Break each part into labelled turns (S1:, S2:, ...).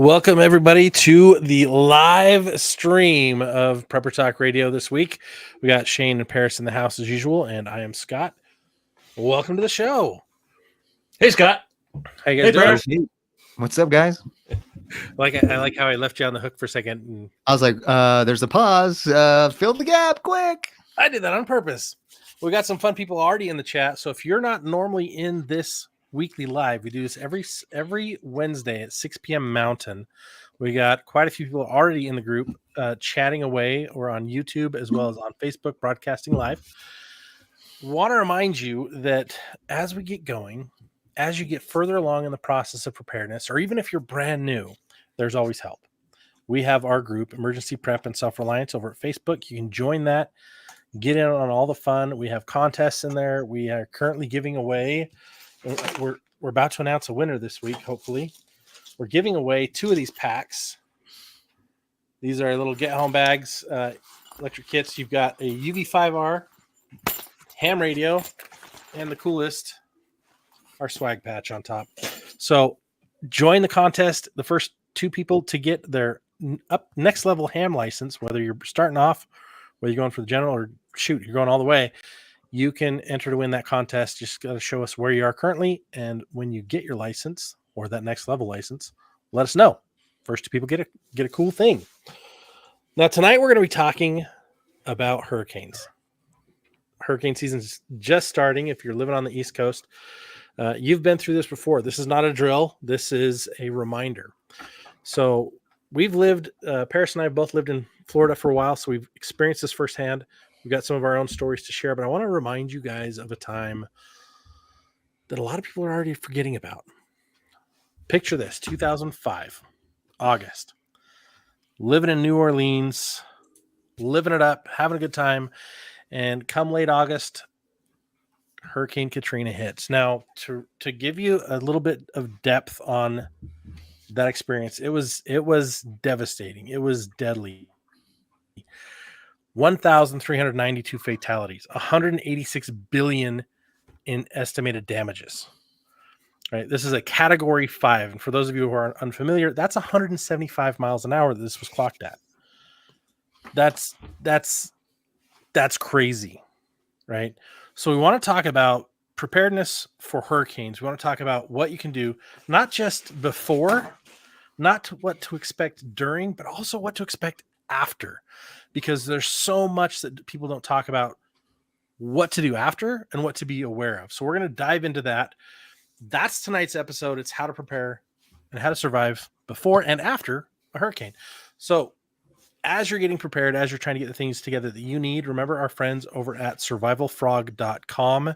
S1: Welcome, everybody, to the live stream of Prepper Talk Radio this week. We got Shane and Paris in the house as usual, and I am Scott. Welcome to the show.
S2: Hey, Scott.
S1: How you guys
S2: Hey,
S1: doing?
S2: Paris.
S3: What's up, guys?
S1: I like how I left you on the hook for a second. And
S3: I was like, there's a pause. Fill the gap quick.
S1: I did that on purpose. We got some fun people already in the chat. So if you're not normally in this weekly live, we do this every Wednesday at 6 p.m. Mountain. We got quite a few people already in the group chatting away, or on YouTube as well as on Facebook broadcasting live. Want to remind you that as we get going, as you get further along in the process of preparedness, or even if you're brand new, there's always help. We have our group, Emergency Prep and Self-Reliance, over at Facebook. You can join that, get in on all the fun. We have contests in there. We are currently giving away, we're about to announce a winner this week, hopefully. We're giving away 2 of these packs. These are little get-home bags, electric kits. You've got a UV5R, ham radio, and the coolest, our swag patch on top. So join the contest. The first 2 people to get their next level ham license, whether you're starting off, whether you're going for the general, or shoot, you're going all the way, you can enter to win that contest. Just got to show us where you are currently, and when you get your license or that next level license, let us know. First 2 people get a cool thing. Now tonight we're going to be talking about hurricanes. Hurricane season's just starting. If you're living on the East Coast, you've been through this before. This is not a drill. This is a reminder. So we've lived, Paris and I have both lived in Florida for a while, so we've experienced this firsthand. We've got some of our own stories to share, but I want to remind you guys of a time that a lot of people are already forgetting about. Picture this, 2005, August. Living in New Orleans, living it up, having a good time, and come late August, Hurricane Katrina hits. Now, to give you a little bit of depth on that experience, it was devastating. It was deadly. 1,392 fatalities, 186 billion in estimated damages. Right, this is a Category 5, and for those of you who are unfamiliar, that's 175 miles an hour that this was clocked at. That's crazy, right? So we want to talk about preparedness for hurricanes. We want to talk about what you can do, not just before, not what to expect during, but also what to expect after, because there's so much that people don't talk about what to do after and what to be aware of. So we're going to dive into that. That's tonight's episode. It's how to prepare and how to survive before and after a hurricane. So as you're getting prepared, as you're trying to get the things together that you need, remember our friends over at survivalfrog.com.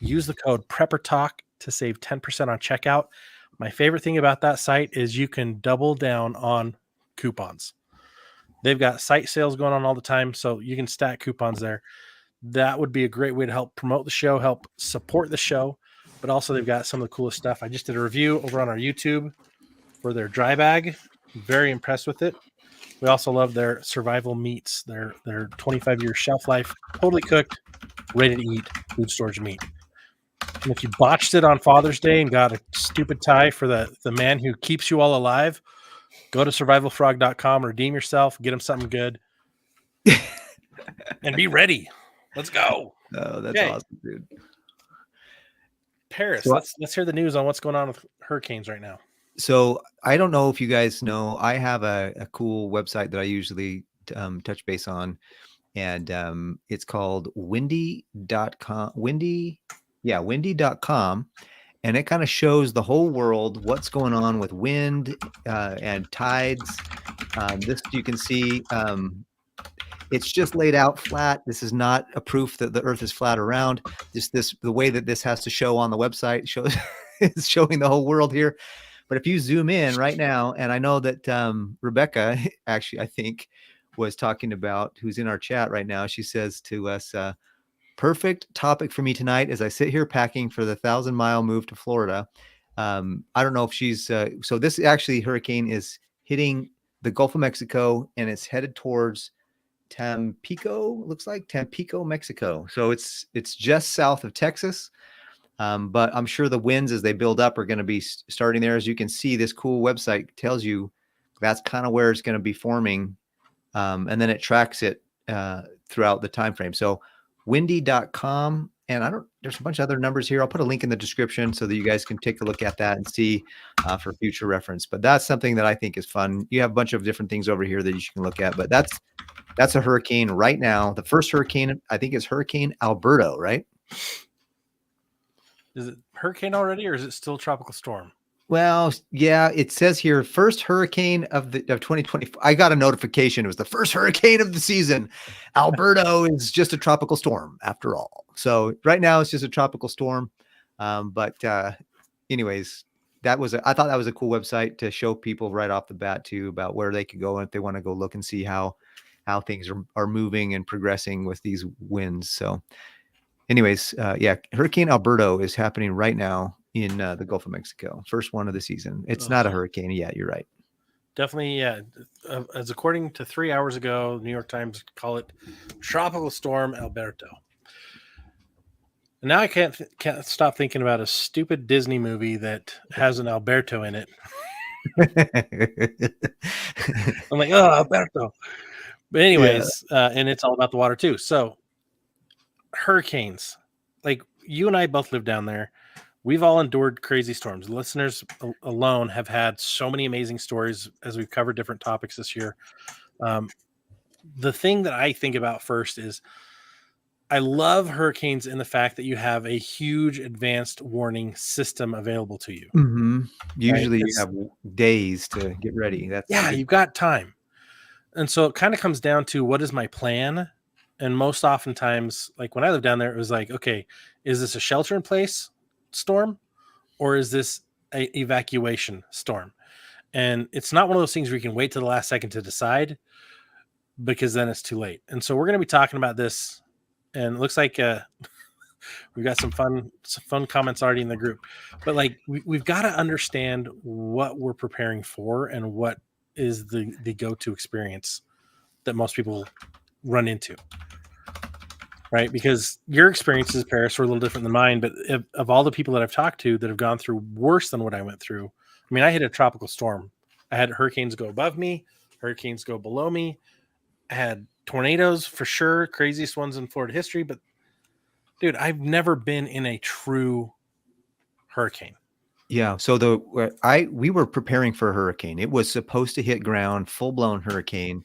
S1: Use the code PrepperTalk to save 10% on checkout. My favorite thing about that site is you can double down on coupons. They've got site sales going on all the time, so you can stack coupons there. That would be a great way to help promote the show, help support the show, but also they've got some of the coolest stuff. I just did a review over on our YouTube for their dry bag. Very impressed with it. We also love their survival meats, their 25-year shelf life, totally cooked, ready to eat food storage meat. And if you botched it on Father's Day and got a stupid tie for the man who keeps you all alive, go to survivalfrog.com, redeem yourself, get him something good, and be ready. Let's go.
S3: Oh, that's awesome, dude.
S1: Paris, let's hear the news on what's going on with hurricanes right now.
S3: So I don't know if you guys know, I have a cool website that I usually touch base on, and it's called windy.com. Windy.com. And it kind of shows the whole world what's going on with wind and tides. This you can see. It's just laid out flat. This is not a proof that the Earth is flat around. The way that this has to show on the website shows is showing the whole world here. But if you zoom in right now, and I know that Rebecca actually, I think, was talking about, who's in our chat right now. She says to us, perfect topic for me tonight as I sit here packing for the 1,000-mile move to Florida. I don't know if she's, so this actually hurricane is hitting the Gulf of Mexico, and it's headed towards Tampico, looks like Tampico, Mexico. So it's just south of Texas. But I'm sure the winds as they build up are going to be starting there. As you can see, this cool website tells you that's kind of where it's going to be forming. And then it tracks it throughout the time frame. So windy.com. And there's a bunch of other numbers here. I'll put a link in the description so that you guys can take a look at that and see for future reference. But that's something that I think is fun. You have a bunch of different things over here that you can look at, but that's a hurricane right now. The first hurricane, I think, is Hurricane Alberto, right?
S1: Is it hurricane already, or is it still tropical storm?
S3: Well, yeah, it says here first hurricane of 2020. I got a notification. It was the first hurricane of the season. Alberto is just a tropical storm after all. So right now it's just a tropical storm. But anyways, I thought that was a cool website to show people right off the bat too about where they could go if they want to go look and see how things are moving and progressing with these winds. So anyways, yeah, Hurricane Alberto is happening right now in the Gulf of Mexico. First one of the season. It's not a hurricane yet. You're right.
S1: Definitely, yeah. As according to 3 hours ago, New York Times call it Tropical Storm Alberto. And now I can't stop thinking about a stupid Disney movie that has an Alberto in it. I'm like, oh, Alberto. But anyways, and it's all about the water too. So hurricanes, like you and I both live down there. We've all endured crazy storms. Listeners alone have had so many amazing stories as we've covered different topics this year. The thing that I think about first is I love hurricanes in the fact that you have a huge advanced warning system available to you.
S3: Mm-hmm. Usually you have days to get ready.
S1: You've got time. And so it kind of comes down to what is my plan? And most oftentimes, like when I lived down there, it was like, okay, is this a shelter in place storm or is this a evacuation storm? And it's not one of those things where you can wait to the last second to decide, because then it's too late. And so we're going to be talking about this, and it looks like we've got some fun comments already in the group. But like we've got to understand what we're preparing for and what is the go-to experience that most people run into. Right? Because your experiences, Paris, were a little different than mine. But of all the people that I've talked to that have gone through worse than what I went through, I mean, I hit a tropical storm. I had hurricanes go above me, hurricanes go below me. I had tornadoes for sure, craziest ones in Florida history. But dude, I've never been in a true hurricane.
S3: Yeah. So we were preparing for a hurricane. It was supposed to hit ground, full blown hurricane.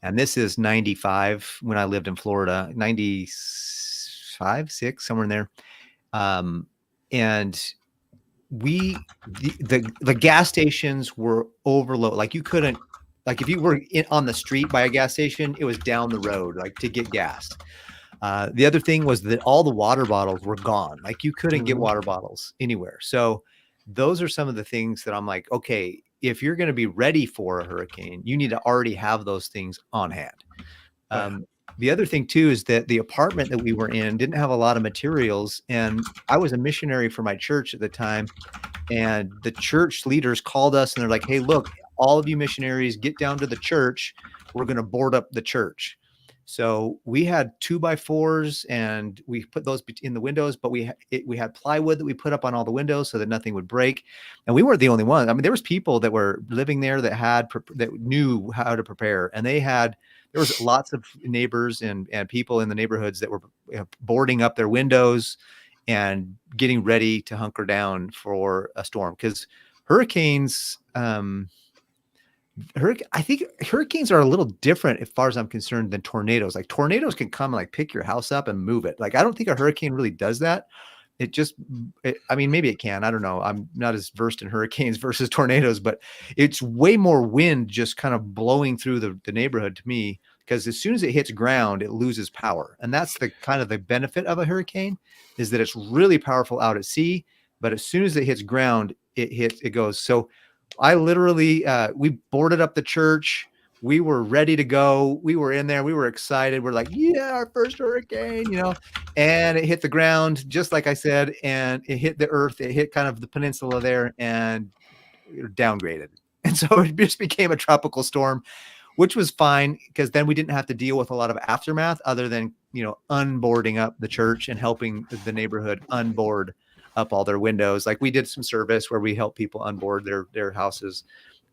S3: And this is 95 when I lived in Florida, 95, 6, somewhere in there. And the gas stations were overloaded. Like you couldn't, like if you were on the street by a gas station, it was down the road, like to get gas. The other thing was that all the water bottles were gone. Like you couldn't get water bottles anywhere. So those are some of the things that I'm like, okay, if you're going to be ready for a hurricane, you need to already have those things on hand. The other thing too is that the apartment that we were in didn't have a lot of materials, and I was a missionary for my church at the time, and the church leaders called us and they're like, hey, look, all of you missionaries, get down to the church. We're going to board up the church. So we had 2x4s and we put those in the windows, but we had plywood that we put up on all the windows so that nothing would break. And we weren't the only one. I mean, there was people that were living there that knew how to prepare, and there was lots of neighbors and people in the neighborhoods that were boarding up their windows and getting ready to hunker down for a storm, because hurricanes, I think hurricanes are a little different as far as I'm concerned than tornadoes. Like tornadoes can come and like pick your house up and move it. Like I don't think a hurricane really does that. I mean, maybe it can. I don't know. I'm not as versed in hurricanes versus tornadoes, but it's way more wind just kind of blowing through the neighborhood to me, because as soon as it hits ground, it loses power. And that's the kind of the benefit of a hurricane, is that it's really powerful out at sea, but as soon as it hits ground, it goes. So I literally, we boarded up the church. We were ready to go. We were in there. We were excited. We're like, yeah, our first hurricane, and it hit the ground, just like I said, and it hit the earth. It hit kind of the peninsula there and downgraded. And so it just became a tropical storm, which was fine, because then we didn't have to deal with a lot of aftermath other than, unboarding up the church and helping the neighborhood unboard up all their windows. Like we did some service where we helped people onboard their houses.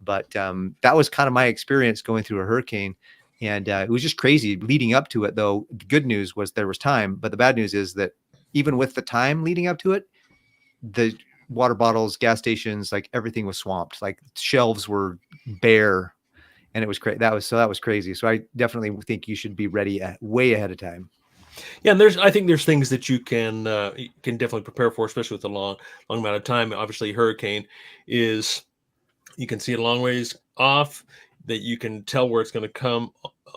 S3: But that was kind of my experience going through a hurricane. And it was just crazy leading up to it, though. The good news was there was time. But the bad news is that even with the time leading up to it, the water bottles, gas stations, like everything was swamped. Like shelves were bare. And it was crazy. That was crazy. So I definitely think you should be ready way ahead of time.
S2: Yeah, and I think there's things that you can definitely prepare for, especially with a long amount of time. Obviously, hurricane is, you can see it a long ways off, that you can tell where it's going to come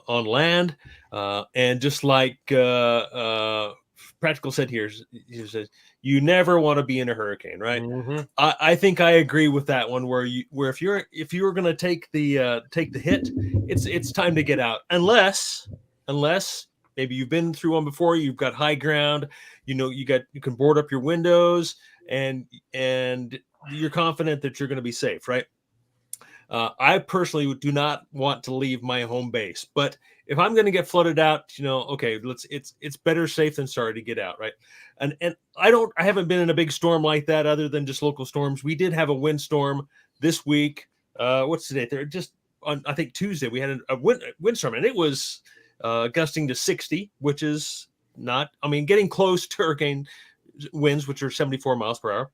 S2: on land, and just like Practical said here, he says you never want to be in a hurricane, right?
S1: Mm-hmm.
S2: I think I agree with that one. Where if you're going to take the hit, it's time to get out, unless maybe you've been through one before, you've got high ground, you can board up your windows, and you're confident that you're going to be safe, right? I personally do not want to leave my home base, but if I'm going to get flooded out, okay, it's better safe than sorry to get out, right? And I haven't been in a big storm like that, other than just local storms. We did have a windstorm this week. What's today? They're just on, I think Tuesday we had a windstorm, and it was gusting to 60, which is not, getting close to hurricane winds, which are 74 miles per hour.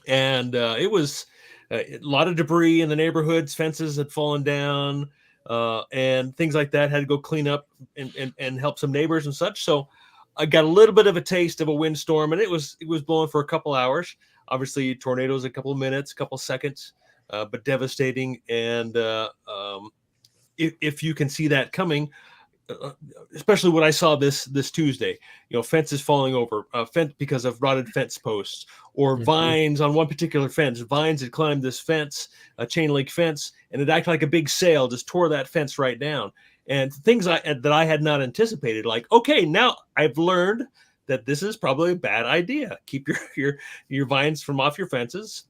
S2: And it was a lot of debris in the neighborhoods. Fences had fallen down, and things like that. Had to go clean up and help some neighbors and such. So I got a little bit of a taste of a windstorm, and it was blowing for a couple hours. Obviously, tornadoes a couple of minutes, a couple of seconds, but devastating. And if you can see that coming, especially what I saw this Tuesday, fences falling over, fence because of rotted fence posts, or vines on one particular fence. Vines had climbed this fence, a chain link fence, and it acted like a big sail, just tore that fence right down. And things that I had not anticipated, like, okay, now I've learned that this is probably a bad idea. Keep your vines from off your fences.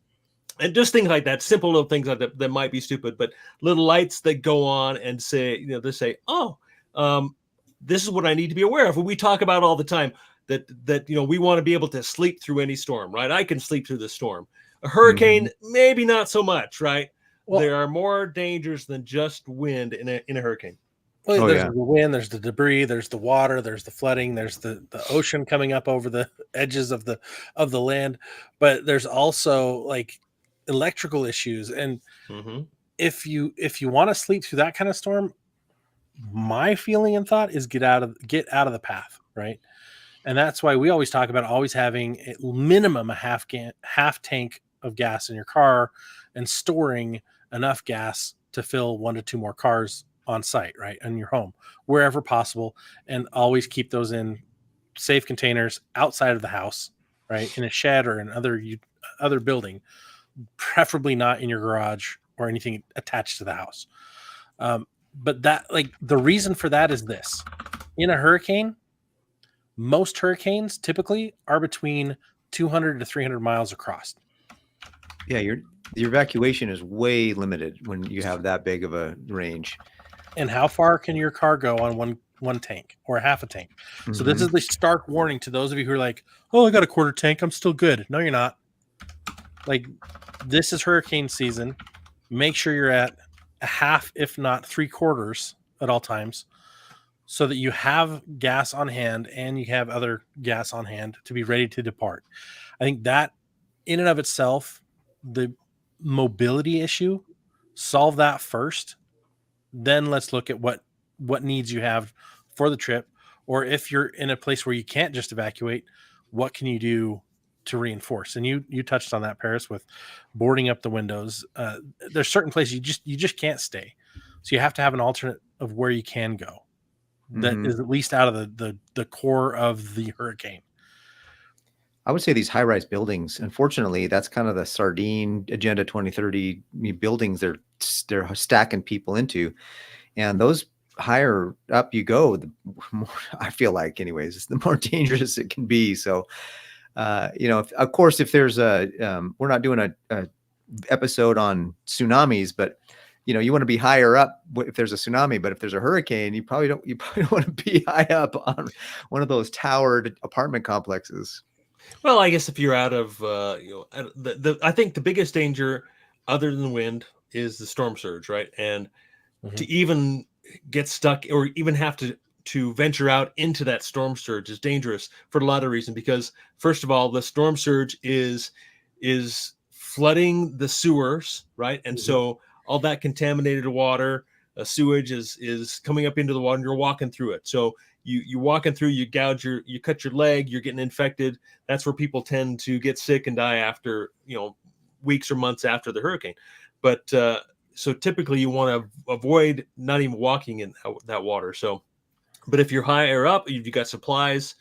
S2: And just things like that, simple little things like that might be stupid, but little lights that go on and say, they say, oh, this is what I need to be aware of. We talk about all the time that we want to be able to sleep through any storm, right? I can sleep through the storm. A hurricane, maybe not so much, right? Well, there are more dangers than just wind in a hurricane.
S1: Well, there's the wind, there's the debris, there's the water, there's the flooding, there's the ocean coming up over the edges of the land, but there's also like electrical issues. And if you want to sleep through that kind of storm, my feeling and thought is get out of the path, right? And that's why we always talk about always having a minimum a half tank of gas in your car, and storing enough gas to fill 1 to 2 more cars on site, right, in your home, wherever possible, and always keep those in safe containers outside of the house, right, in a shed or in other building, preferably not in your garage or anything attached to the house. But that, like, the reason for that is this: in a hurricane, most hurricanes typically are between 200 to 300 miles across.
S3: Yeah, your evacuation is way limited when you have that big of a range.
S1: And how far can your car go on one tank or half a tank? So this is the stark warning to those of you who are like, oh, I got a quarter tank, I'm still good. No, you're not. Like, this is hurricane season. Make sure you're at a half, if not 3/4 at all times, so that you have gas on hand and you have other gas on hand to be ready to depart. I think that in and of itself, the mobility issue, solve that first. Then let's look at what needs you have for the trip. Or if you're in a place where you can't just evacuate, what can you do to reinforce? And you touched on that, Paris, with boarding up the windows. There's certain places you just can't stay. So you have to have an alternate of where you can go that is at least out of the core of the hurricane.
S3: I would say these high-rise buildings, unfortunately, that's kind of the sardine Agenda 2030 buildings they're stacking people into. And those higher up you go, the more, I feel like anyways, it's the more dangerous it can be. So, of course, if there's we're not doing a episode on tsunamis, but you want to be higher up if there's a tsunami, but if there's a hurricane, you probably don't want to be high up on one of those towered apartment complexes.
S2: Well, I guess if you're out of, I think the biggest danger, other than wind, is the storm surge, right? And to
S1: Mhm.
S2: even get stuck or even have to venture out into that storm surge is dangerous for a lot of reasons. Because first of all, the storm surge is flooding the sewers, right? And
S1: Mhm.
S2: so all that contaminated water, sewage is coming up into the water, and you're walking through it. So you walking through, you cut your leg, you're getting infected. That's where people tend to get sick and die after weeks or months after the hurricane. But so typically you want to avoid not even walking in that water. So, but if you're higher up, you've got supplies,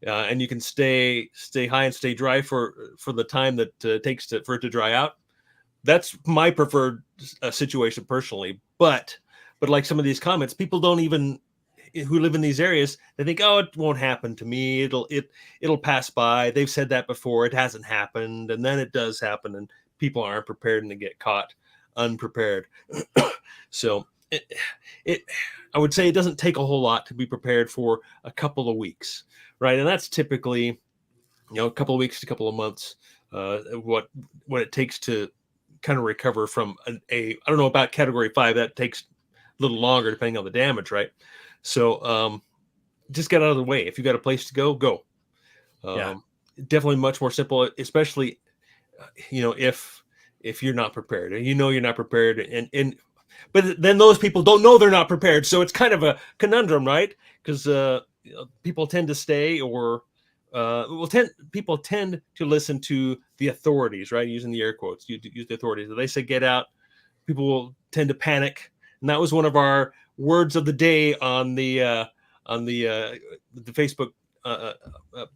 S2: and you can stay high and stay dry for the time that takes for it to dry out. That's my preferred situation personally. But like some of these comments, people don't even who live in these areas, they think, oh, it won't happen to me. It'll pass by. They've said that before. It hasn't happened, and then it does happen, and people aren't prepared and they get caught unprepared. So it I would say it doesn't take a whole lot to be prepared for a couple of weeks, right? And that's typically a couple of weeks to a couple of months, what it takes to kind of recover from I don't know about category 5. That takes a little longer depending on the damage, right? So just get out of the way. If you got a place to go.
S1: Yeah.
S2: Definitely much more simple, especially if you're not prepared, and you're not prepared, and but then those people don't know they're not prepared, so it's kind of a conundrum, right? Because people tend to stay, or people tend to listen to the authorities, right? Using the air quotes, use the authorities. If they say get out, people will tend to panic, and that was one of our words of the day on the Facebook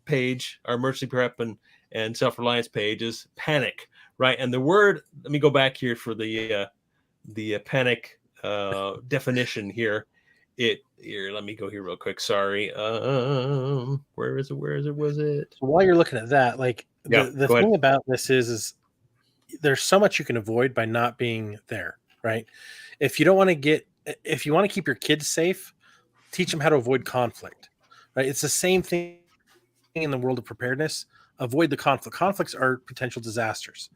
S2: page, our emergency prep and self-reliance page, is panic, right? And the word, let me go back here for the panic definition here. Let me go here real quick. Sorry. Where is it? Was it?
S1: So while you're looking at that, like
S2: Yeah,
S1: the
S2: go ahead.
S1: thing about this is there's so much you can avoid by not being there, right? If you don't want to if you want to keep your kids safe, teach them how to avoid conflict, right? It's the same thing in the world of preparedness. Avoid the conflict. Conflicts are potential disasters.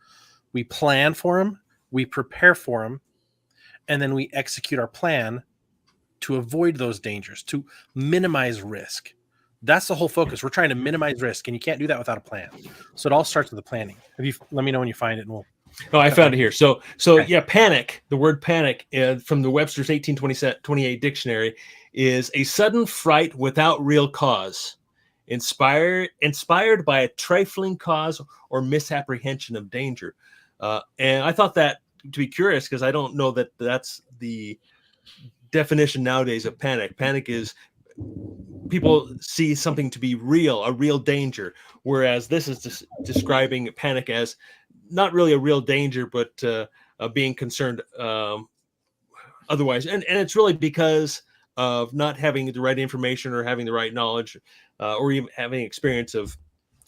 S1: We plan for them, we prepare for them, and then we execute our plan to avoid those dangers, to minimize risk. That's the whole focus. We're trying to minimize risk, and you can't do that without a plan. So it all starts with the planning. Let me know when you find it, and we'll.
S2: Oh, I
S1: cut
S2: found
S1: back.
S2: it here. So
S1: Okay.
S2: yeah, panic. The word panic from the Webster's 1828 dictionary is a sudden fright without real cause, inspired by a trifling cause or misapprehension of danger. And I thought that to be curious, because I don't know that that's the definition nowadays of panic. Panic is people see something to be real, a real danger, whereas this is describing panic as not really a real danger, but being concerned otherwise. And it's really because of not having the right information or having the right knowledge, or even having experience of,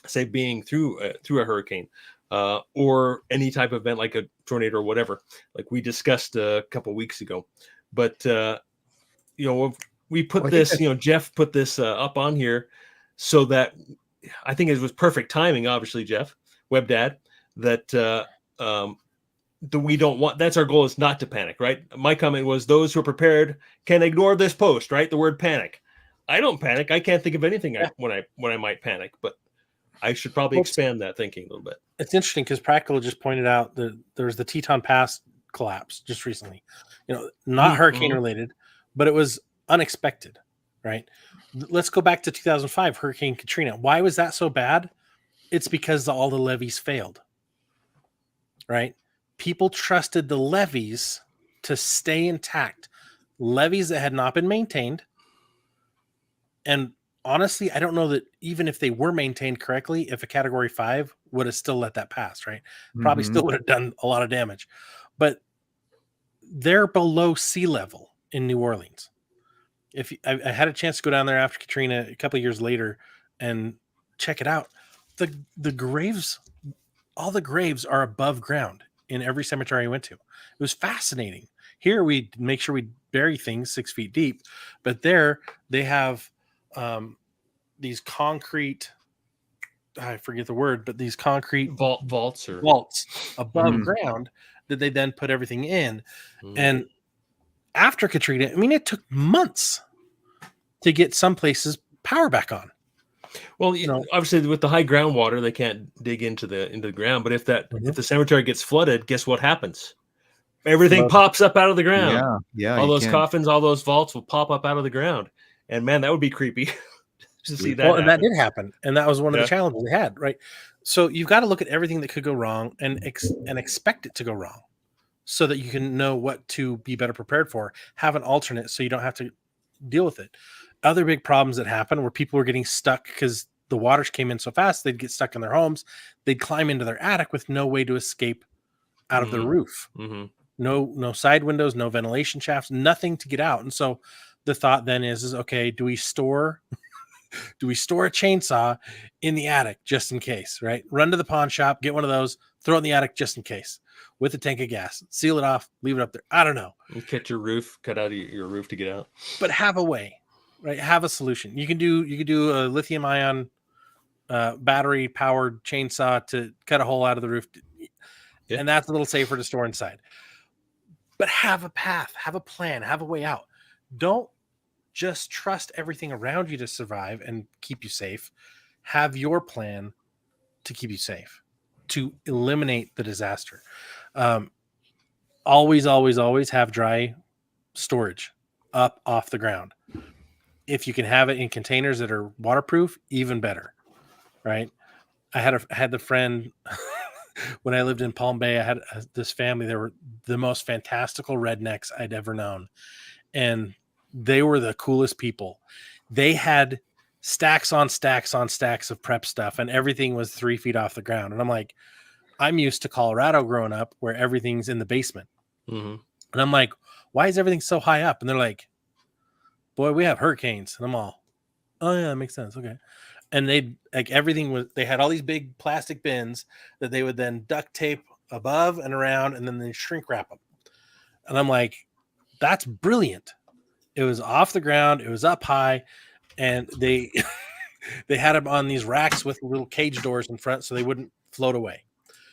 S2: say, being through a hurricane, or any type of event like a tornado or whatever, like we discussed a couple of weeks ago. But we put
S3: Well, I think
S2: this, Jeff put this up on here so that I think it was perfect timing, obviously, Jeff, Web Dad, that we don't want, that's our goal, is not to panic, right? My comment was those who are prepared can ignore this post, right? The word panic. I don't panic. I can't think of anything
S1: Yeah.
S2: when I might panic, but I should probably
S1: Well,
S2: expand that thinking a little bit.
S1: it's interesting because Practical just pointed out that there was the Teton Pass collapse just recently. Not hurricane
S2: Mm-hmm.
S1: related, but it was unexpected, right? Let's go back to 2005, Hurricane Katrina. Why was that so bad? It's because all the levees failed, right? People trusted the levees to stay intact, levees that had not been maintained. And honestly, I don't know that even if they were maintained correctly, if a category 5 would have still let that pass, right? Probably
S3: Mhm.
S1: still would have done a lot of damage. But they're below sea level in New Orleans. I had a chance to go down there after Katrina a couple of years later and check it out, the graves, all the graves are above ground in every cemetery I went to. It was fascinating. Here we make sure we bury things 6 feet deep, but there they have these concrete I forget the word, but these concrete
S2: Vaults or
S1: vaults above
S3: Mhm.
S1: ground that they then put everything in.
S2: Mhm.
S1: And after Katrina, I mean, it took months to get some places power back on.
S2: Well,
S1: You know,
S2: obviously with the high groundwater, they can't dig into the ground. But if
S1: Mhm.
S2: the cemetery gets flooded, guess what happens? Everything
S1: Flood.
S2: pops up out of the ground.
S3: Yeah,
S2: All
S3: you
S2: those
S3: can't
S2: coffins, all those vaults will pop up out of the ground. And man, that would be creepy to see that
S1: Well, and that
S2: happen.
S1: did happen, and that was one of the
S2: Yeah.
S1: challenges they had, right? So you've got to look at everything that could go wrong and expect it to go wrong, so that you can know what to be better prepared for. Have an alternate, so you don't have to deal with it. Other big problems that happen where people were getting stuck because the waters came in so fast, they'd get stuck in their homes. They'd climb into their attic with no way to escape out of the
S2: Hmm.
S1: roof.
S2: Hmm.
S1: No side windows, no ventilation shafts, nothing to get out. And so the thought then is okay, do we store a chainsaw in the attic just in case, right? Run to the pawn shop, get one of those, throw it in the attic just in case with a tank of gas, seal it off, leave it up there. I don't know,
S2: You cut your roof, cut out your roof to get out.
S1: but have a way, right? Have a solution. You can do a lithium ion battery powered chainsaw to cut a hole out of the roof.
S2: Yeah.
S1: And that's a little safer to store inside. But have a path, have a plan, have a way out. Don't just trust everything around you to survive and keep you safe. Have your plan to keep you safe, to eliminate the disaster. Um, always have dry storage up off the ground. If you can have it in containers that are waterproof, even better, right? I had the friend when I lived in Palm Bay. I had this family. They were the most fantastical rednecks I'd ever known, and they were the coolest people. They had stacks on stacks on stacks of prep stuff, and everything was 3 feet off the ground. And I'm like, I'm used to Colorado growing up where everything's in the basement.
S2: Hmm.
S1: And I'm like, why is everything so high up? And they're like, boy, we have hurricanes. And I'm all, oh yeah, that makes sense. Okay. And they had all these big plastic bins that they would then duct tape above and around, and then they shrink wrap them. And I'm like, that's brilliant. It was off the ground, it was up high, and they they had them on these racks with little cage doors in front so they wouldn't float away.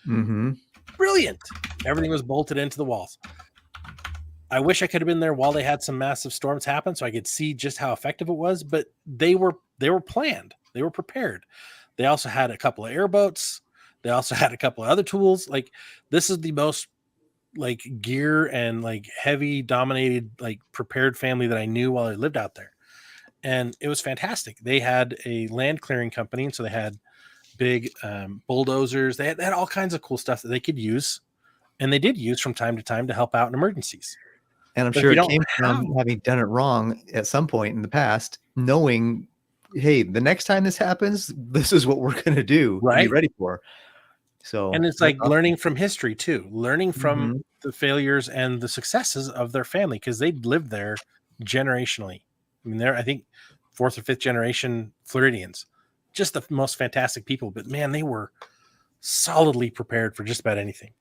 S3: Mhm.
S1: Brilliant. Everything was bolted into the walls. I wish I could have been there while they had some massive storms happen so I could see just how effective it was, but they were planned. They were prepared. They also had a couple of airboats. They also had a couple of other tools. Like, this is the most like gear and like heavy dominated like prepared family that I knew while I lived out there. And it was fantastic. They had a land clearing company, and so they had big bulldozers. They had all kinds of cool stuff that they could use, and they did use from time to time to help out in emergencies.
S3: And I'm
S1: But if
S3: sure
S1: you
S3: it
S1: don't
S3: came
S1: have,
S3: from having done it wrong at some point in the past, knowing, hey, the next time this happens, this is what we're going to do to be
S1: right,
S3: ready for. So
S1: and it's
S3: that's
S1: like
S3: awesome.
S1: learning from history too, learning from
S3: Mhm.
S1: the failures and the successes of their family, because they'd lived there generationally. I mean, they're, I think, fourth or fifth generation Floridians, just the most fantastic people. But man, they were solidly prepared for just about anything.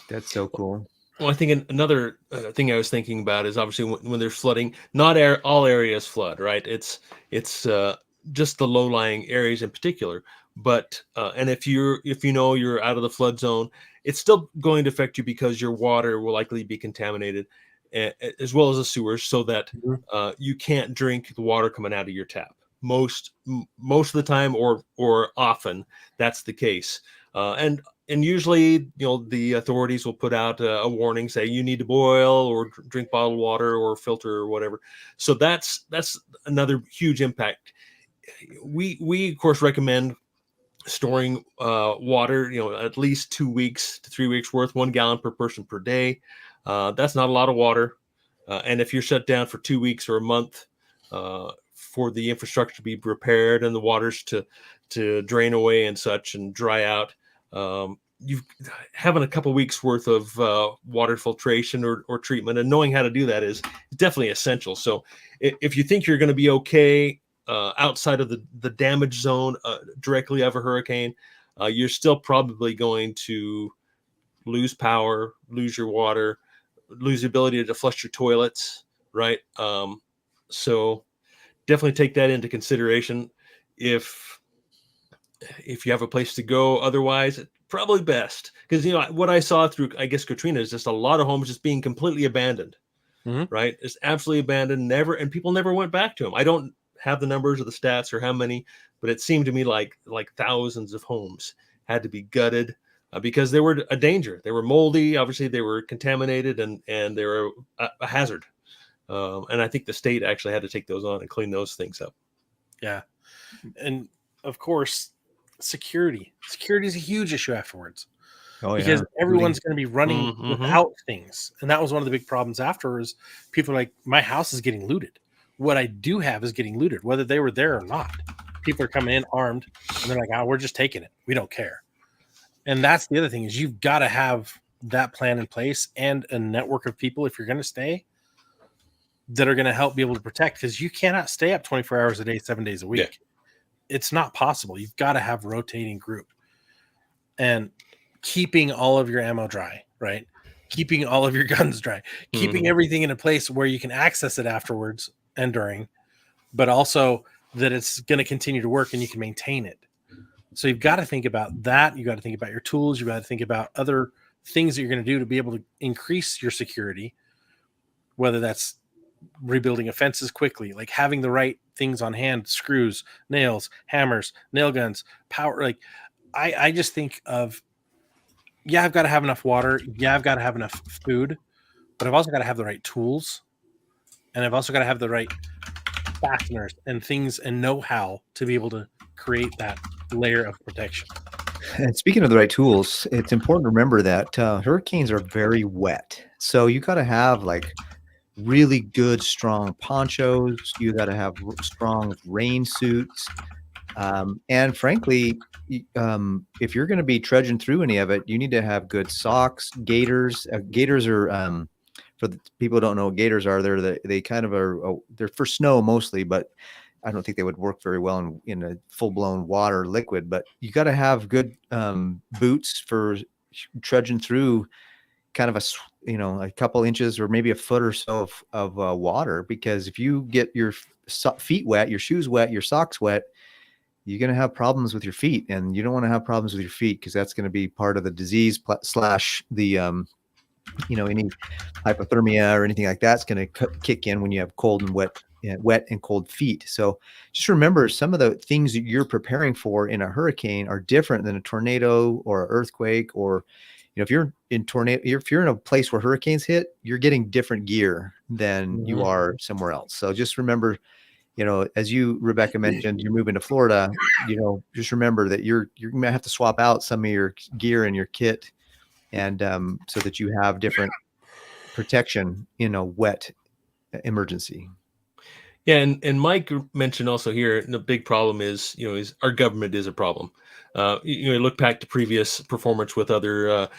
S3: That's so cool.
S2: Well, I think another thing I was thinking about is obviously when there's flooding, not all areas flood, right? It's just the low-lying areas in particular. But and if you know you're out of the flood zone, it's still going to affect you because your water will likely be contaminated, as well as the sewers, so that
S1: Mhm.
S2: you can't drink the water coming out of your tap. Most of the time, or often, that's the case. And usually, the authorities will put out a warning, say you need to boil or drink bottled water or filter or whatever. So that's another huge impact. We of course recommend storing water, at least 2 weeks to 3 weeks worth, 1 gallon per person per day. That's not a lot of water. And if you're shut down for 2 weeks or a month, for the infrastructure to be repaired and the waters to drain away and such and dry out, you've having a couple weeks worth of water filtration or treatment, and knowing how to do that is definitely essential. So if you think you're going to be okay outside of the damage zone directly of a hurricane, you're still probably going to lose power, lose your water, lose the ability to flush your toilets, right? So definitely take that into consideration. If if you have a place to go, otherwise, probably best, because what I saw through, I guess, Katrina is just a lot of homes just being completely abandoned.
S1: Mhm.
S2: Right? It's absolutely abandoned. Never, and people never went back to them. I don't have the numbers or the stats or how many, but it seemed to me like thousands of homes had to be gutted because they were a danger. They were moldy. Obviously, they were contaminated, and they were a hazard. And I think the state actually had to take those on and clean those things up.
S1: Yeah. And of course, security. Security is a huge issue afterwards.
S3: Oh,
S1: because
S3: yeah.
S1: everyone's going to be running
S2: Mhm.
S1: without things. And that was one of the big problems after is people are like, my house is getting looted. What I do have is getting looted, whether they were there or not. People are coming in armed and they're like, oh, we're just taking it. We don't care. And that's the other thing is you've got to have that plan in place and a network of people, if you're going to stay, that are going to help be able to protect, because you cannot stay up 24 hours a day, 7 days a week.
S2: Yeah.
S1: It's not possible. You've got to have rotating group. And keeping all of your ammo dry, right? Keeping all of your guns dry, keeping everything in a place where you can access it afterwards and during, but also that it's going to continue to work and you can maintain it. So you've got to think about that. You got to think about your tools. You got to think about other things that you're going to do to be able to increase your security, whether that's rebuilding offenses quickly, like having the right things on hand, screws, nails, hammers, nail guns, power. Like I just think of, yeah, I've got to have enough water. Yeah, I've got to have enough food, but I've also got to have the right tools. And I've also got to have the right fasteners and things and know-how to be able to create that layer of protection.
S3: And speaking of the right tools, it's important to remember that hurricanes are very wet. So you got to have like really good, strong ponchos. You got to have strong rain suits. And frankly, if you're going to be trudging through any of it, you need to have good socks, gaiters. Gaiters are, for the people who don't know what gaiters are, they kind of are, they're for snow mostly, but I don't think they would work very well in a full-blown water liquid. But you got to have good boots for trudging through kind of a couple inches or maybe a foot or so of water, because if you get your feet wet, your shoes wet, your socks wet, you're going to have problems with your feet, and you don't want to have problems with your feet because that's going to be part of the disease / the, any hypothermia or anything like that's going to kick in when you have cold and wet and cold feet. So just remember, some of the things that you're preparing for in a hurricane are different than a tornado or an earthquake, or, if you're in a place where hurricanes hit, you're getting different gear than you are somewhere else. So just remember, as you, Rebecca, mentioned, you're moving to Florida, just remember that you're going to have to swap out some of your gear and your kit, and so that you have different protection in a wet emergency.
S2: Yeah, and Mike mentioned also here, the big problem is our government is a problem. Look back to previous performance with other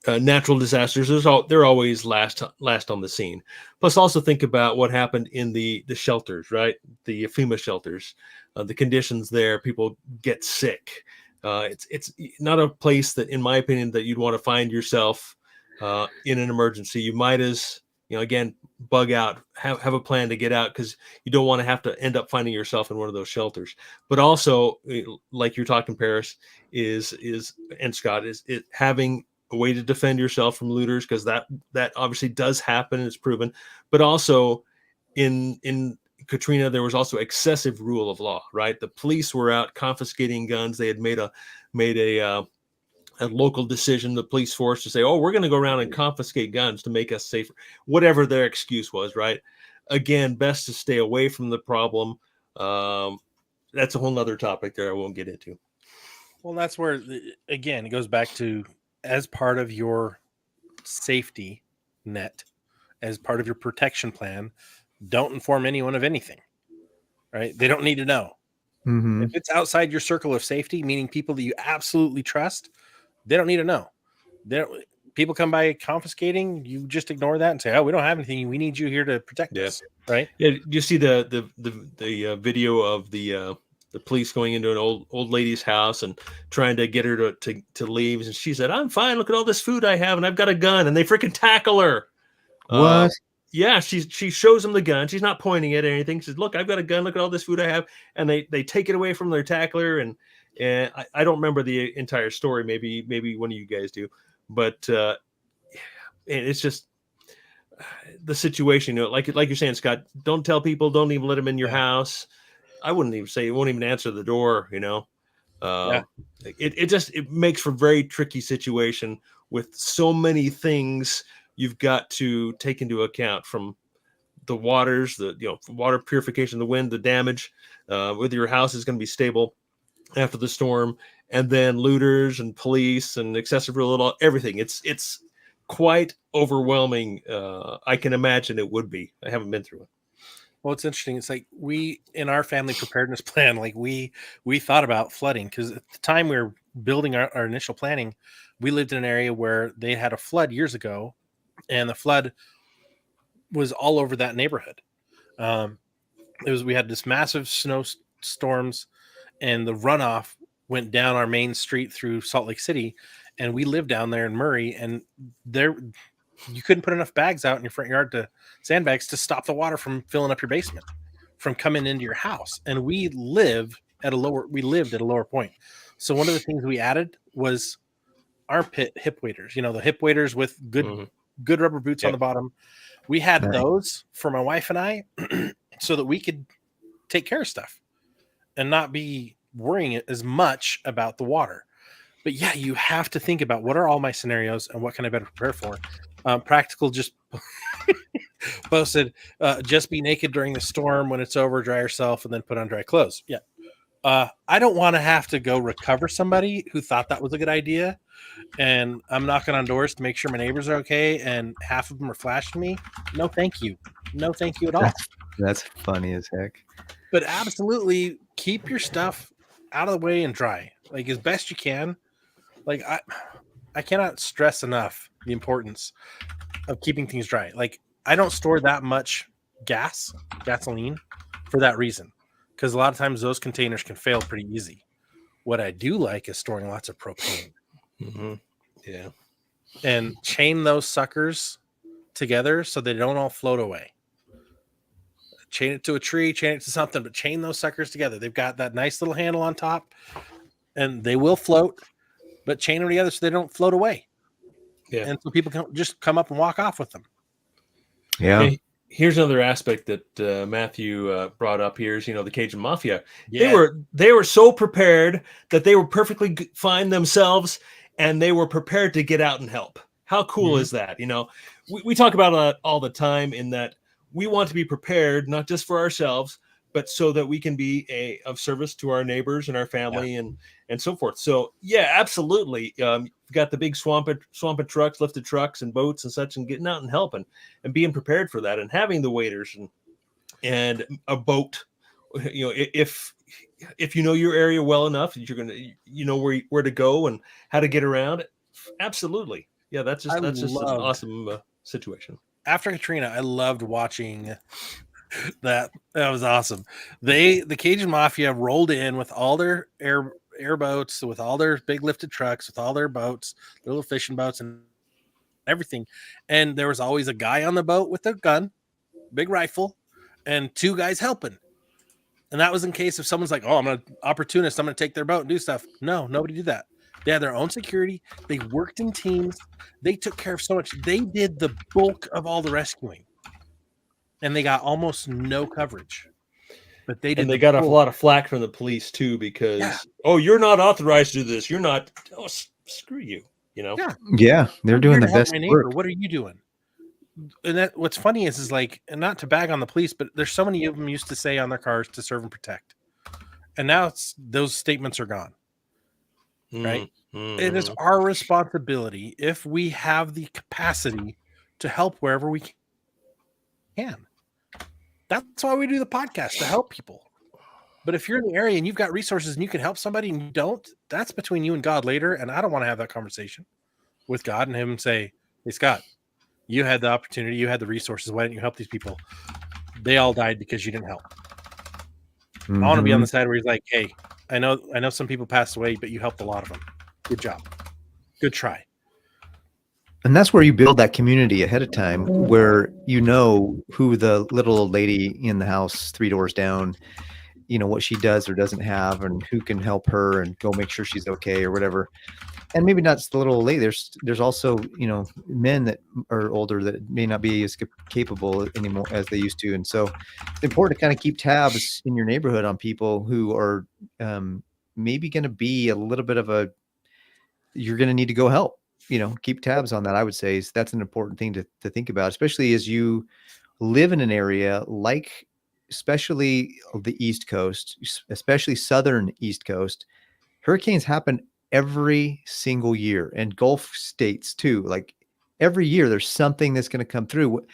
S2: natural disasters. They're always last on the scene. Plus, also think about what happened in the shelters, right? The FEMA shelters, the conditions there. People get sick. It's not a place that, in my opinion, that you'd want to find yourself in an emergency. You might again, bug out, have a plan to get out, because you don't want to have to end up finding yourself in one of those shelters. But also, like you're talking, Paris, and Scott, is it having a way to defend yourself from looters, because that obviously does happen and it's proven. But also in Katrina, there was also excessive rule of law, right? The police were out confiscating guns. They had made a local decision, the police force, to say, oh, we're going to go around and confiscate guns to make us safer, whatever their excuse was, right? Again, best to stay away from the problem. That's a whole nother topic there I won't get into.
S1: Well, that's where, again, it goes back to, as part of your safety net, as part of your protection plan, don't inform anyone of anything, right? They don't need to know.
S3: Mm-hmm.
S1: If it's outside your circle of safety, meaning people that you absolutely trust, they don't need to know. People come by confiscating, you just ignore that and say, oh, we don't have anything. We need you here to protect us, right?
S2: Yeah. You see the video of the police going into an old lady's house and trying to get her to leave. And she said, I'm fine. Look at all this food I have, and I've got a gun. And they freaking tackle her.
S3: What?
S2: Yeah, she shows them the gun. She's not pointing it at anything. She says, look, I've got a gun. Look at all this food I have. And they take it away from their tackler. And and I don't remember the entire story. Maybe one of you guys do, but it's just the situation. Like you're saying, Scott. Don't tell people. Don't even let them in your house. I wouldn't even say. You won't even answer the door. It makes for a very tricky situation with so many things you've got to take into account, from the waters, water purification, the wind, the damage, whether your house is going to be stable after the storm, and then looters and police and excessive real everything. It's quite overwhelming. I can imagine it would be. I haven't been through it.
S1: Well, it's interesting. It's like we, in our family preparedness plan, like we thought about flooding, because at the time we were building our initial planning, we lived in an area where they had a flood years ago, and the flood was all over that neighborhood. We had this massive snowstorms, and the runoff went down our main street through Salt Lake City, and we lived down there in Murray, and there you couldn't put enough bags out in your front yard, to sandbags, to stop the water from filling up your basement, from coming into your house. And we lived at a lower point. So one of the things we added was armpit hip waders, the hip waders with good rubber boots on the bottom. We had those for my wife and I so that we could take care of stuff and not be worrying as much about the water. But yeah, you have to think about, what are all my scenarios and what can I better prepare for? Practical just posted, just be naked during the storm. When it's over, dry yourself and then put on dry clothes. Yeah. I don't want to have to go recover somebody who thought that was a good idea. And I'm knocking on doors to make sure my neighbors are okay, and half of them are flashing me. No, thank you. No, thank you at all.
S3: That's funny as heck.
S1: But absolutely keep your stuff out of the way and dry, like as best you can. Like I cannot stress enough the importance of keeping things dry. Like, I don't store that much gasoline for that reason, because a lot of times those containers can fail pretty easy. What I do like is storing lots of propane.
S2: Yeah.
S1: And chain those suckers together so they don't all float away. Chain it to a tree, chain it to something, but chain those suckers together. They've got that nice little handle on top, and they will float, but chain them together so they don't float away. Yeah. And so people can just come up and walk off with them.
S3: Yeah.
S2: Hey, here's another aspect that Matthew brought up here is, the Cajun Mafia.
S1: Yeah.
S2: They were so prepared that they were perfectly fine themselves, and they were prepared to get out and help. How cool is that? We talk about it all the time, in that we want to be prepared, not just for ourselves, but so that we can be of service to our neighbors and our family and so forth. So yeah, absolutely. You've got the big swamping trucks, lifted trucks and boats and such, and getting out and helping and being prepared for that, and having the waders and a boat. If you know your area well enough, you're gonna where to go and how to get around. Absolutely. Yeah, that's just an awesome situation.
S1: After Katrina, I loved watching that. That was awesome. The Cajun Mafia rolled in with all their airboats, with all their big lifted trucks, with all their boats, their little fishing boats and everything. And there was always a guy on the boat with a gun, big rifle, and two guys helping. And that was in case if someone's like, oh, I'm an opportunist, I'm going to take their boat and do stuff. No, nobody did that. They had their own security. They worked in teams. They took care of so much. They did the bulk of all the rescuing. And they got almost no coverage. But they did.
S2: And they got a lot of flack from the police too, because you're not authorized to do this. You're not. Oh, screw you.
S3: Yeah, they're doing the best work.
S1: What are you doing? And that what's funny is like, and not to bag on the police, but there's so many of them used to say on their cars to serve and protect, and now those statements are gone. Right? It is our responsibility, if we have the capacity, to help wherever we can. That's why we do the podcast, to help people. But if you're in the area and you've got resources and you can help somebody and you don't, that's between you and God later. And I don't want to have that conversation with God and him say, hey, Scott, you had the opportunity, you had the resources. Why didn't you help these people? They all died because you didn't help. I want to be on the side where he's like, hey, I know some people passed away, but you helped a lot of them. Good job. Good try.
S3: And that's where you build that community ahead of time, where you know who the little old lady in the house 3 doors down what she does or doesn't have and who can help her and go make sure she's okay or whatever. And maybe not just the little old lady. There's also, men that are older that may not be as capable anymore as they used to. And so it's important to kind of keep tabs in your neighborhood on people who are maybe going to be a little bit of you're going to need to go help, keep tabs on that. I would say that's an important thing to think about, especially as you live in an area like, especially the East Coast, especially Southern East Coast. Hurricanes happen every single year, and Gulf states too. Like every year there's something that's going to come through.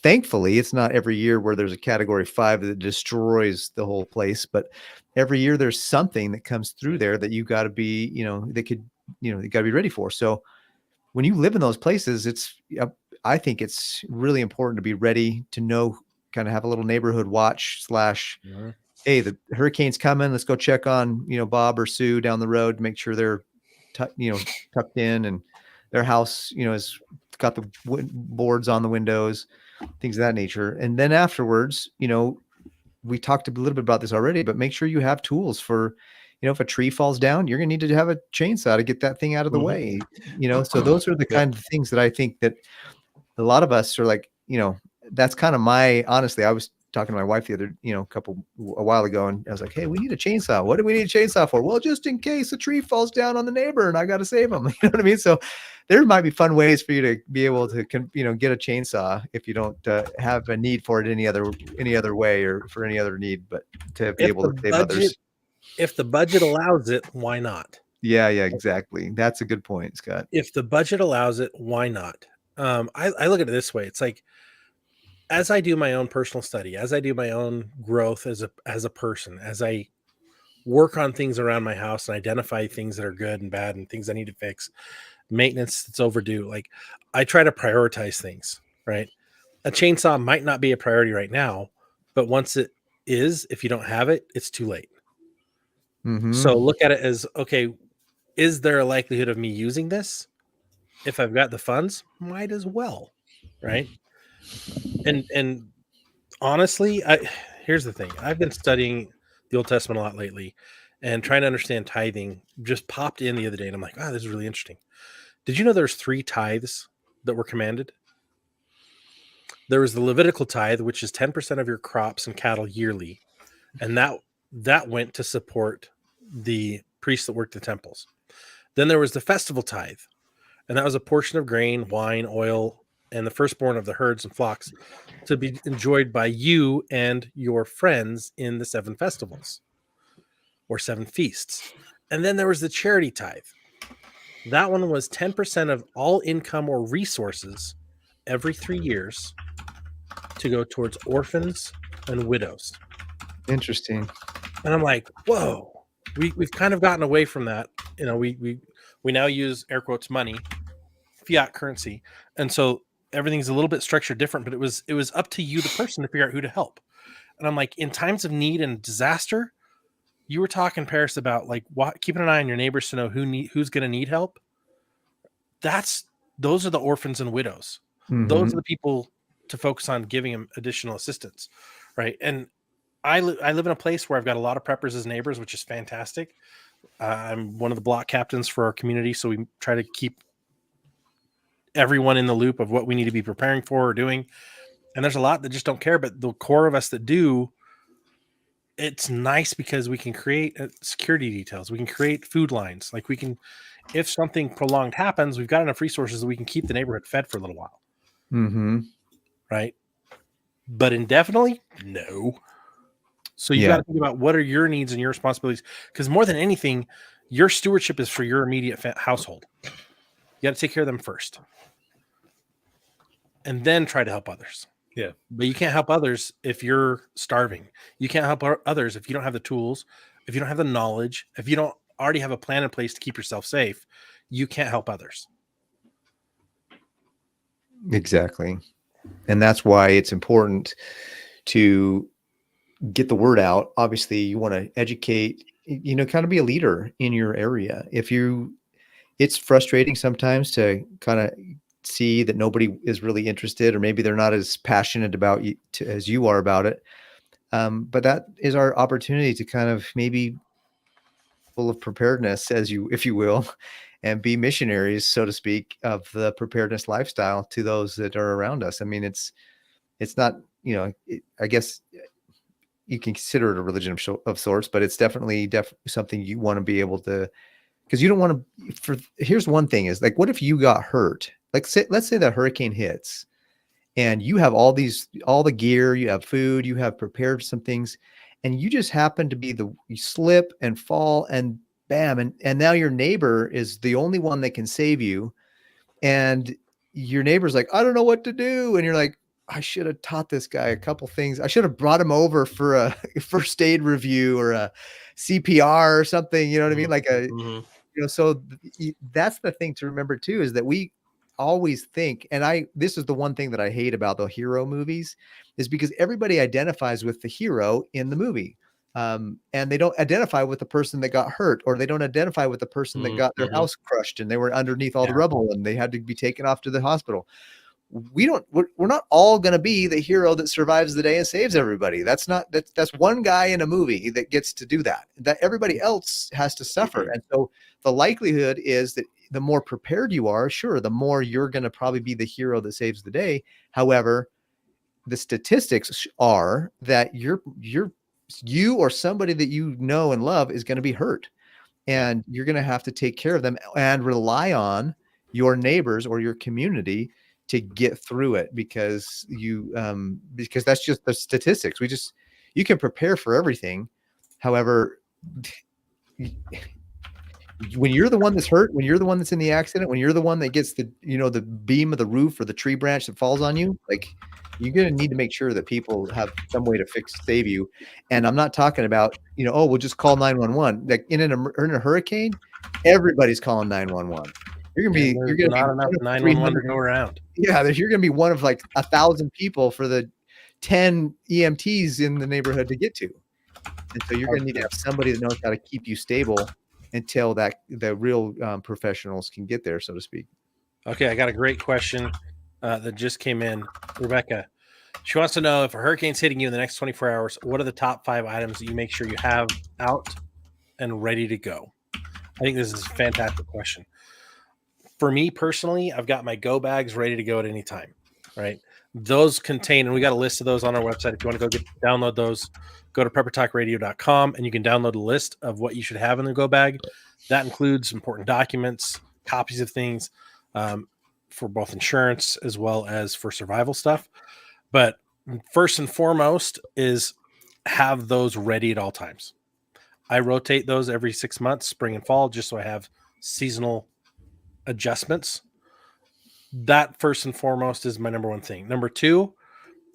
S3: Thankfully, it's not every year where there's a category 5 that destroys the whole place, but every year there's something that comes through there that you got to be, you got to be ready for. So when you live in those places, I think it's really important to be ready to know, kind of have a little neighborhood watch / hey, the hurricane's coming. Let's go check on, Bob or Sue down the road, make sure they're, tucked in and their house, has got the boards on the windows, things of that nature. And then afterwards, we talked a little bit about this already, but make sure you have tools for, if a tree falls down, you're going to need to have a chainsaw to get that thing out of the way, so those are the kind of things that I think that a lot of us are like, that's kind of honestly, I was talking to my wife the other, a while ago, and I was like, hey, we need a chainsaw. What do we need a chainsaw for? Well, just in case a tree falls down on the neighbor and I got to save them. You know what I mean? So there might be fun ways for you to be able to, get a chainsaw if you don't have a need for it any other way or for any other need, but to be able to save others.
S1: If the budget allows it, why not?
S3: Yeah, exactly. That's a good point, Scott.
S1: If the budget allows it, why not? I look at it this way. It's like, as I do my own personal study, as I do my own growth as a person, as I work on things around my house and identify things that are good and bad and things I need to fix, maintenance that's overdue, like I try to prioritize things, right? A chainsaw might not be a priority right now, but once it is, if you don't have it, it's too late.
S3: Mm-hmm.
S1: So look at it as, okay, is there a likelihood of me using this? If I've got the funds, might as well, right? And honestly, here's the thing. I've been studying the Old Testament a lot lately and trying to understand tithing. Just popped in the other day and I'm like, this is really interesting. Did you know there's 3 tithes that were commanded? There was the Levitical tithe, which is 10% of your crops and cattle yearly. And that went to support the priests that worked the temples. Then there was the festival tithe, and that was a portion of grain, wine, oil, and the firstborn of the herds and flocks to be enjoyed by you and your friends in the 7 festivals or 7 feasts. And then there was the charity tithe. That one was 10% of all income or resources every 3 years to go towards orphans and widows.
S3: Interesting.
S1: And I'm like, whoa, we've kind of gotten away from that. We now use air quotes money, fiat currency. And so everything's a little bit structured different, but it was up to you, the person, to figure out who to help. And I'm like, in times of need and disaster, you were talking, Paris, about like keeping an eye on your neighbors to know who's going to need help. Those are the orphans and widows. Mm-hmm. Those are the people to focus on giving them additional assistance. Right. And I live in a place where I've got a lot of preppers as neighbors, which is fantastic. I'm one of the block captains for our community. So we try to keep everyone in the loop of what we need to be preparing for or doing. And there's a lot that just don't care, but the core of us that do, it's nice because we can create security details. We can create food lines. Like if something prolonged happens, we've got enough resources that we can keep the neighborhood fed for a little while.
S3: Mm-hmm.
S1: Right. But indefinitely, no. So you got to think about what are your needs and your responsibilities, because more than anything, your stewardship is for your immediate household. You got to take care of them first and then try to help others.
S2: Yeah.
S1: But you can't help others if you're starving. You can't help others if you don't have the tools, if you don't have the knowledge, if you don't already have a plan in place to keep yourself safe. You can't help others.
S3: Exactly. And that's why it's important to get the word out. Obviously, you want to educate, kind of be a leader in your area. It's frustrating sometimes to kind of see that nobody is really interested, or maybe they're not as passionate about you as you are about it. But that is our opportunity to kind of maybe full of preparedness, if you will, and be missionaries, so to speak, of the preparedness lifestyle to those that are around us. I mean, it's not, I guess you can consider it a religion of sorts, but it's definitely something you want to be able to, because you don't want to. Here's one thing: is like, what if you got hurt? Like, let's say that hurricane hits, and you have all the gear, you have food, you have prepared some things, and you just happen to be you slip and fall, and bam, and now your neighbor is the only one that can save you, and your neighbor's like, I don't know what to do, and you're like, I should have taught this guy a couple things. I should have brought him over for a first aid review or a CPR or something. You know what I mean? Like so that's the thing to remember too, is that we always think, and this is the one thing that I hate about the hero movies, is because everybody identifies with the hero in the movie. And they don't identify with the person that got hurt, or they don't identify with the person that got their house crushed and they were underneath all the rubble and they had to be taken off to the hospital. We're not all going to be the hero that survives the day and saves everybody. That's one guy in a movie that gets to do that everybody else has to suffer. And so the likelihood is that the more prepared you are, sure, the more you're going to probably be the hero that saves the day. However, the statistics are that you or somebody that you know and love is going to be hurt, and you're going to have to take care of them and rely on your neighbors or your community to get through it, because because that's just the statistics. You can prepare for everything. However, when you're the one that's hurt, when you're the one that's in the accident, when you're the one that gets the beam of the roof or the tree branch that falls on you, like, you're going to need to make sure that people have some way to save you. And I'm not talking about, we'll just call 911. Like in a hurricane, everybody's calling 911. You're going to be
S1: not enough 911 to go around.
S3: Yeah, you're going to be one of like 1,000 people for the 10 EMTs in the neighborhood to get to. And so you're going to need to have somebody that knows how to keep you stable until the real professionals can get there, so to speak.
S1: Okay, I got a great question that just came in. Rebecca, she wants to know, if a hurricane's hitting you in the next 24 hours, what are the top 5 items that you make sure you have out and ready to go? I think this is a fantastic question. For me personally, I've got my go bags ready to go at any time, right? Those contain, and we got a list of those on our website. If you want to go download those, go to preppertalkradio.com and you can download a list of what you should have in the go bag. That includes important documents, copies of things, for both insurance as well as for survival stuff. But first and foremost is have those ready at all times. I rotate those every 6 months, spring and fall, just so I have seasonal adjustments. That first and foremost is my number one thing. Number 2,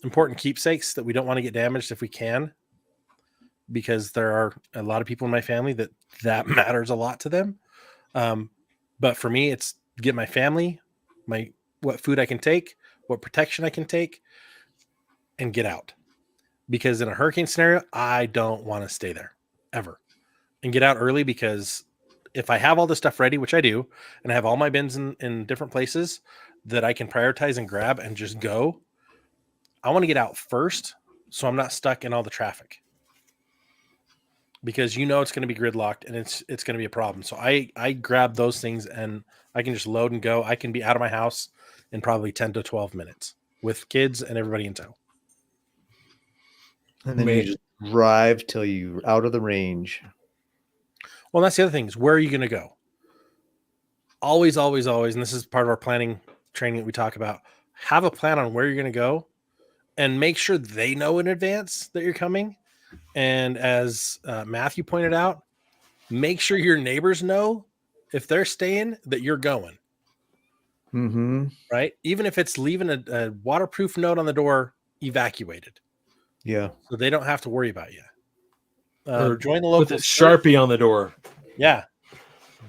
S1: important keepsakes that we don't want to get damaged if we can, because there are a lot of people in my family that matters a lot to them. But for me, it's get my family, what food I can take, what protection I can take, and get out. Because in a hurricane scenario, I don't want to stay there ever, and get out early, because if I have all this stuff ready, which I do, and I have all my bins in different places that I can prioritize and grab and just go, I want to get out first so I'm not stuck in all the traffic, because it's going to be gridlocked and it's going to be a problem. So I grab those things and I can just load and go. I can be out of my house in probably 10 to 12 minutes with kids and everybody in tow.
S3: And then you just drive till you're out of the range.
S1: Well, that's the other thing, is where are you going to go? Always, always, always, and this is part of our planning training that we talk about, have a plan on where you're going to go and make sure they know in advance that you're coming. And as Matthew pointed out, make sure your neighbors know if they're staying that you're going.
S3: Mm-hmm.
S1: Right? Even if it's leaving a waterproof note on the door, evacuated.
S3: Yeah.
S1: So they don't have to worry about you.
S2: Or
S1: join the local
S2: with a Sharpie on the door.
S1: Yeah.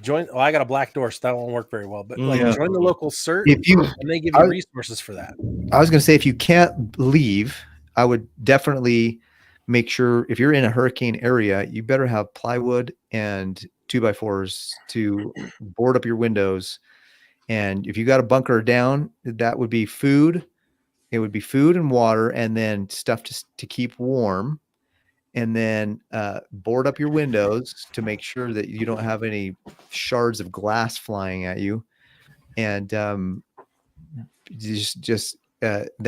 S1: I got a black door, so that won't work very well. But join the local CERT, and they give you resources for that.
S3: I was going to say, if you can't leave, I would definitely make sure, if you're in a hurricane area, you better have plywood and 2x4s to board up your windows. And if you got a bunker down, that would be food. It would be food and water, and then stuff to keep warm. and then board up your windows to make sure that you don't have any shards of glass flying at you, and then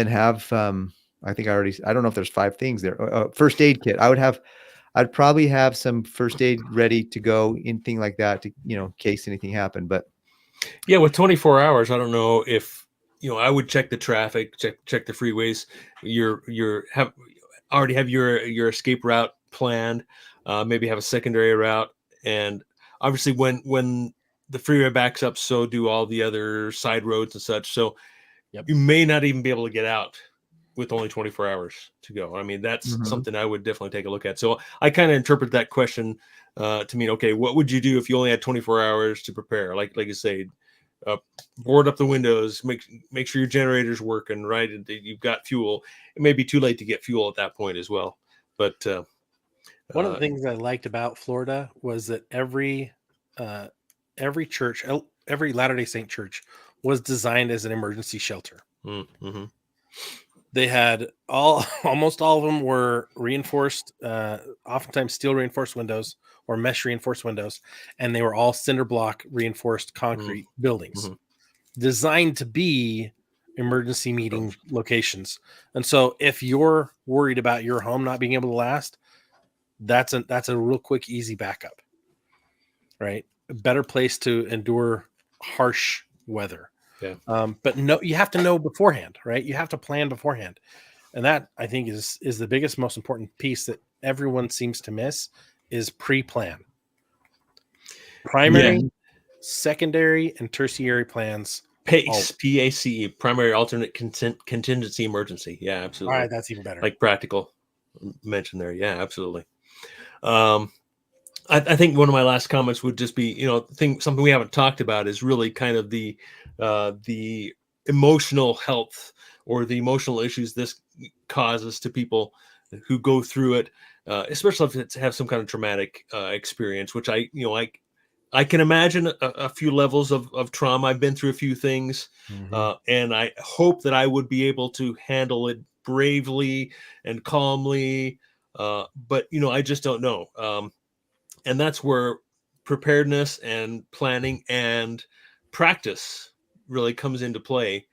S3: have I think I don't know if there's 5 things there. First aid kit. I'd probably have some first aid ready to go, anything like that, to, in case anything happened. But
S2: yeah, with 24 hours, I don't know if, I would check the traffic, check the freeways. Already have your escape route planned. Maybe have a secondary route, and obviously when the freeway backs up, so do all the other side roads and such. So you may not even be able to get out with only 24 hours to go. I mean, that's something I would definitely take a look at. So I kind of interpret that question to mean, okay, what would you do if you only had 24 hours to prepare? Like you say, board up the windows, make sure your generator's working, right? And you've got fuel. It may be too late to get fuel at that point as well. But
S1: one of the things I liked about Florida was that every church, every Latter-day Saint church was designed as an emergency shelter.
S2: Mm-hmm.
S1: They had almost all of them were reinforced, oftentimes steel reinforced windows or mesh reinforced windows, and they were all cinder block reinforced concrete buildings designed to be emergency meeting locations. And so if you're worried about your home not being able to last, that's a real quick, easy backup, right? A better place to endure harsh weather.
S2: Yeah.
S1: But no, you have to know beforehand, right? You have to plan beforehand. And that, I think, is the biggest, most important piece that everyone seems to miss is pre-plan. Primary, secondary, and tertiary plans.
S2: PACE, P-A-C-E, primary alternate contingency emergency. Yeah, absolutely.
S1: All right, that's even better.
S2: Like practical mentioned there. Yeah, absolutely. I think one of my last comments would just be, something we haven't talked about is really kind of the emotional health or the emotional issues this causes to people who go through it, especially if it's have some kind of traumatic experience, which I can imagine a few levels of trauma. I've been through a few things, and I hope that I would be able to handle it bravely and calmly. But I just don't know. And that's where preparedness and planning and practice really comes into play,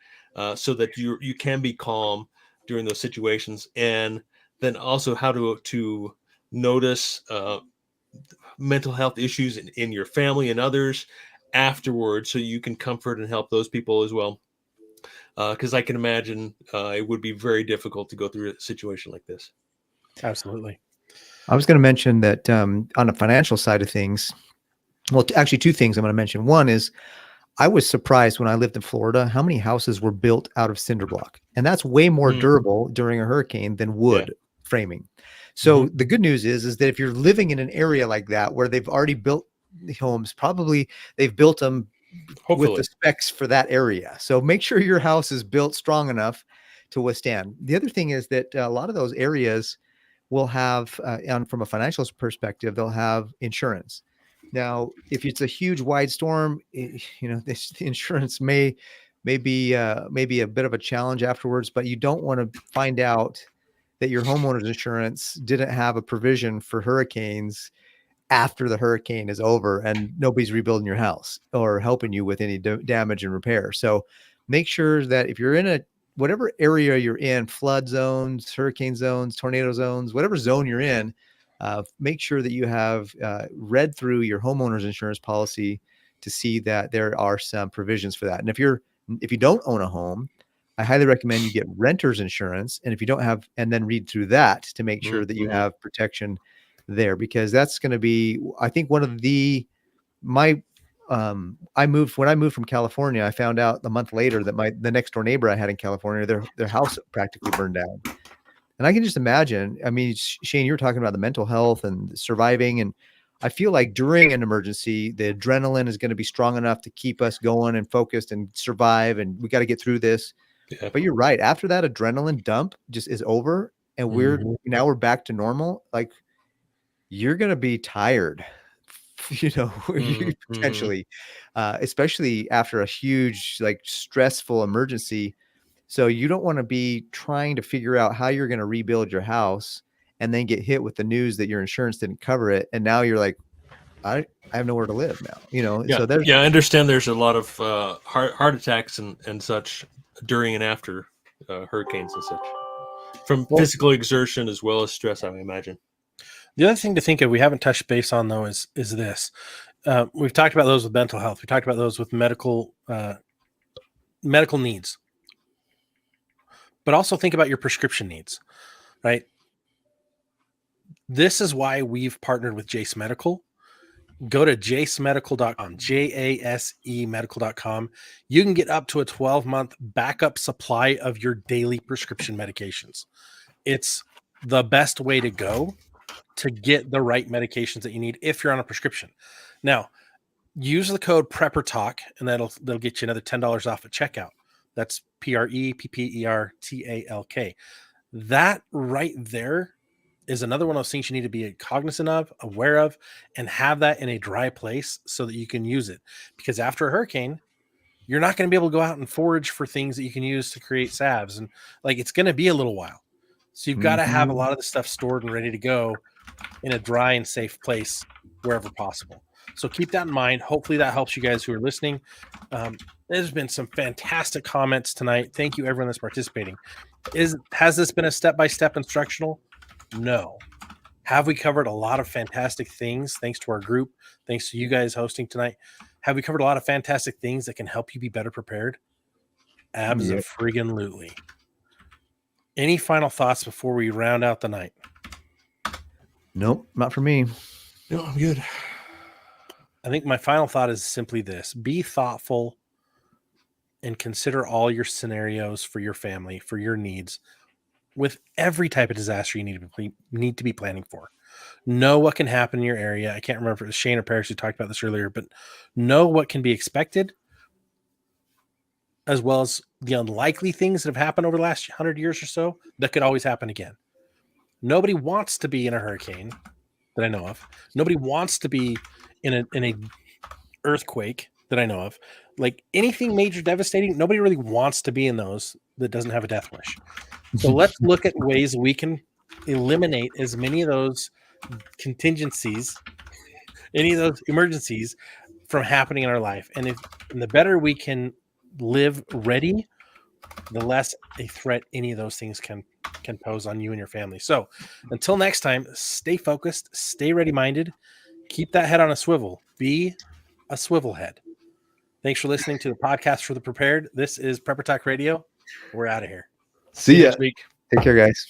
S2: so that you can be calm during those situations, and then also how to notice mental health issues in your family and others afterwards, so you can comfort and help those people as well. Because I can imagine it would be very difficult to go through a situation like this.
S1: Absolutely.
S3: I was going to mention that on the financial side of things, well, actually 2 things I'm going to mention. One is I was surprised when I lived in Florida how many houses were built out of cinder block, and that's way more durable during a hurricane than wood framing. So the good news is that if you're living in an area like that where they've already built homes, probably they've built them with the specs for that area. So make sure your house is built strong enough to withstand. The other thing is that a lot of those areas will have, from a financial perspective, they'll have insurance. Now, if it's a huge wide storm, this insurance may be a bit of a challenge afterwards, but you don't want to find out that your homeowner's insurance didn't have a provision for hurricanes after the hurricane is over and nobody's rebuilding your house or helping you with any damage and repair. So make sure that if you're in whatever area you're in, flood zones, hurricane zones, tornado zones, whatever zone you're in, make sure that you have read through your homeowner's insurance policy to see that there are some provisions for that. And if you don't own a home, I highly recommend you get renter's insurance. And if you don't have, and then read through that to make sure that you have protection there, because that's going to be, I think, one of when I moved from California, I found out a month later that the next door neighbor I had in California, their house practically burned down. And I can just imagine, I mean, Shane, you were talking about the mental health and surviving. And I feel like during an emergency, the adrenaline is going to be strong enough to keep us going and focused and survive. And we got to get through this. Yeah. But you're right. After that adrenaline dump just is over and we're back to normal. Like, you're going to be tired, potentially, especially after a huge, like, stressful emergency. So you don't want to be trying to figure out how you're going to rebuild your house and then get hit with the news that your insurance didn't cover it, and now you're like, I have nowhere to live now, you know.
S2: Yeah,
S3: So there's
S2: I understand there's a lot of heart attacks and such during and after hurricanes and such, from physical exertion as well as stress, I imagine.
S1: The other thing to think of, we haven't touched base on though, is this. We've talked about those with mental health. We talked about those with medical needs, but also think about your prescription needs, right? This is why we've partnered with Jase Medical. Go to jasemedical.com, JASE medical.com. You can get up to a 12-month backup supply of your daily prescription medications. It's the best way to go to get the right medications that you need if you're on a prescription. Now, use the code PrepperTalk, and that'll get you another $10 off at checkout. That's PREPPERTALK. That right there is another one of those things you need to be cognizant of, aware of, and have that in a dry place so that you can use it. Because after a hurricane, you're not going to be able to go out and forage for things that you can use to create salves. And like, it's going to be a little while. So you've got to have a lot of the stuff stored and ready to go in a dry and safe place wherever possible. So keep that in mind. Hopefully that helps you guys who are listening. There's been some fantastic comments tonight. Thank you, everyone that's participating. Has this been a step-by-step instructional? No. Have we covered a lot of fantastic things thanks to our group, thanks to you guys hosting tonight? Have we covered a lot of fantastic things that can help you be better prepared? Abso-friggin-lutely. Any final thoughts before we round out the night?
S3: Nope, not for me.
S2: No, I'm good.
S1: I think my final thought is simply this: be thoughtful and consider all your scenarios for your family, for your needs, with every type of disaster you need to be planning for. Know what can happen in your area. I can't remember if it was Shane or Paris who talked about this earlier, but know what can be expected, as well as the unlikely things that have happened over the last 100 years or so that could always happen again. Nobody wants to be in a hurricane that I know of. Nobody wants to be in a earthquake that I know of. Like anything major devastating, nobody really wants to be in those that doesn't have a death wish. So let's look at ways we can eliminate as many of those contingencies, any of those emergencies from happening in our life. And the better we can live ready, the less a threat any of those things can pose on you and your family. So until next time, stay focused, stay ready-minded, keep that head on a swivel, be a swivel head. Thanks for listening to the podcast for the prepared. This is Prepper Talk Radio. We're out of here.
S3: See ya.
S2: Next week.
S3: Take care, guys.